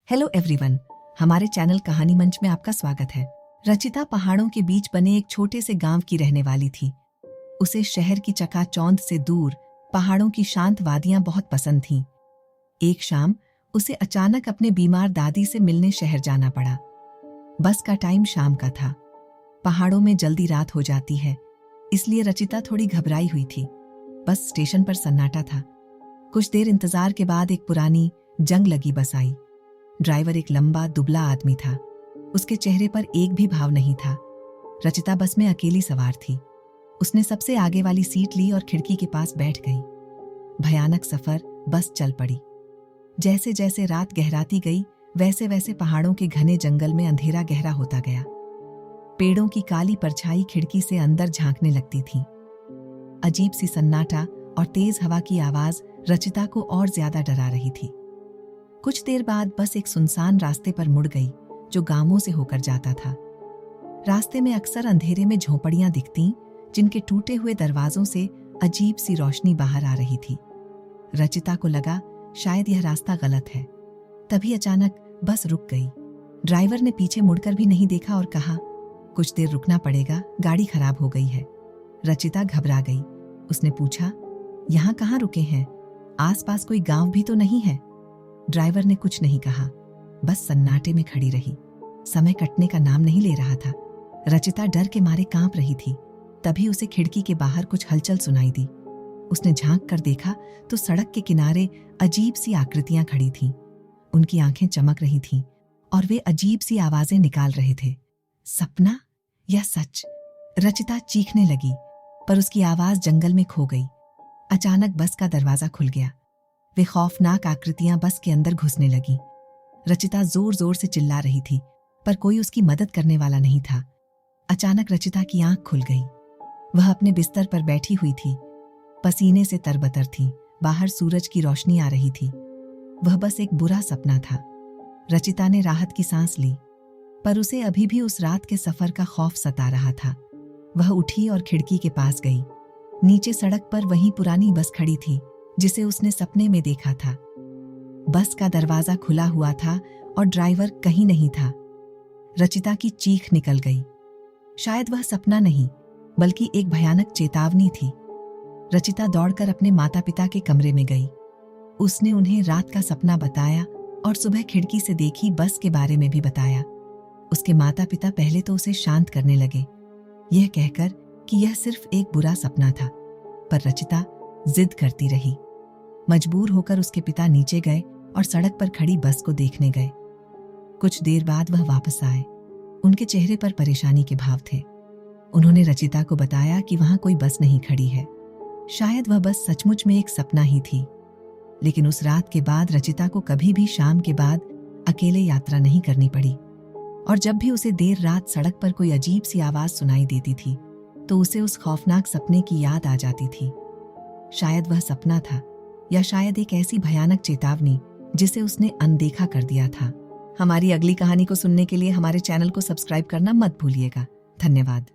Hello everyone, हमारे channel कहानी मंच में आपका स्वागत है। रचिता पहाड़ों के बीच बने एक छोटे से गांव की रहने वाली थी। उसे शहर की चकाचौंध से दूर पहाड़ों की शांत वादियां बहुत पसंद थीं। एक शाम उसे अचानक अपने बीमार दादी से मिलने शहर जाना पड़ा। बस का टाइम शाम का था। पहाड़ों में जल्दी रात हो जाती है, इसलिए रचिता थोड़ी घबराई हुई थी। बस स्टेशन पर सन्नाटा था। कुछ देर इंतजार के बाद एक पुरानी जंग लगी बस आई। ड्राइवर एक लंबा दुबला आदमी था। उसके चेहरे पर एक भी भाव नहीं था। रचिता बस में अकेली सवार थी। उसने सबसे आगे वाली सीट ली और खिड़की के पास बैठ गई। भयानक सफर, बस चल पड़ी। जैसे जैसे रात गहराती गई, वैसे वैसे पहाड़ों के घने जंगल में अंधेरा गहरा होता गया। पेड़ों की काली परछाई खिड़की से अंदर झांकने लगती थी। अजीब सी सन्नाटा और तेज हवा की आवाज रचिता को और ज्यादा डरा रही थी। कुछ देर बाद बस एक सुनसान रास्ते पर मुड़ गई, जो गांवों से होकर जाता था। रास्ते में अक्सर अंधेरे में झोंपड़ियां दिखतीं, जिनके टूटे हुए दरवाजों से अजीब सी रोशनी बाहर आ रही थी। रचिता को लगा शायद यह रास्ता गलत है। तभी अचानक बस रुक गई। ड्राइवर ने पीछे मुड़कर भी नहीं देखा और कहा, कुछ देर रुकना पड़ेगा, गाड़ी खराब हो गई है। रचिता घबरा गई। उसने पूछा, यहाँ कहाँ रुके हैं? आसपास कोई गांव भी तो नहीं है? ड्राइवर ने कुछ नहीं कहा, बस सन्नाटे में खड़ी रही। समय कटने का नाम नहीं ले रहा था। रचिता डर के मारे कांप रही थी। तभी उसे खिड़की के बाहर कुछ हलचल सुनाई दी। उसने झांक कर देखा तो सड़क के किनारे अजीब सी आकृतियां खड़ी थीं। उनकी आंखें चमक रही थीं और वे अजीब सी आवाजें निकाल रहे थे। सपना या सच? रचिता चीखने लगी, पर उसकी आवाज जंगल में खो गई। अचानक बस का दरवाजा खुल गया। वे खौफनाक आकृतियां बस के अंदर घुसने लगीं। रचिता जोर जोर से चिल्ला रही थी, पर कोई उसकी मदद करने वाला नहीं था। अचानक रचिता की आंख खुल गई। वह अपने बिस्तर पर बैठी हुई थी, पसीने से तरबतर थी। बाहर सूरज की रोशनी आ रही थी। वह बस एक बुरा सपना था। रचिता ने राहत की सांस ली, पर उसे अभी भी उस रात के सफर का खौफ सता रहा था। वह उठी और खिड़की के पास गई। नीचे सड़क पर वही पुरानी बस खड़ी थी, जिसे उसने सपने में देखा था। बस का दरवाजा खुला हुआ था और ड्राइवर कहीं नहीं था। रचिता की चीख निकल गई। शायद वह सपना नहीं, बल्कि एक भयानक चेतावनी थी। रचिता दौड़कर अपने माता पिता के कमरे में गई। उसने उन्हें रात का सपना बताया और सुबह खिड़की से देखी बस के बारे में भी बताया। उसके माता पिता पहले तो उसे शांत करने लगे, यह कहकर कि यह सिर्फ एक बुरा सपना था, पर रचिता जिद करती रही। मजबूर होकर उसके पिता नीचे गए और सड़क पर खड़ी बस को देखने गए। कुछ देर बाद वह वापस आए। उनके चेहरे पर परेशानी के भाव थे। उन्होंने रचिता को बताया कि वहां कोई बस नहीं खड़ी है। शायद वह बस सचमुच में एक सपना ही थी। लेकिन उस रात के बाद रचिता को कभी भी शाम के बाद अकेले यात्रा नहीं करनी पड़ी। और जब भी उसे देर रात सड़क पर कोई अजीब सी आवाज सुनाई देती थी, तो उसे उस खौफनाक सपने की याद आ जाती थी। शायद वह सपना था, या शायद एक ऐसी भयानक चेतावनी जिसे उसने अनदेखा कर दिया था। हमारी अगली कहानी को सुनने के लिए हमारे चैनल को सब्सक्राइब करना मत भूलिएगा। धन्यवाद।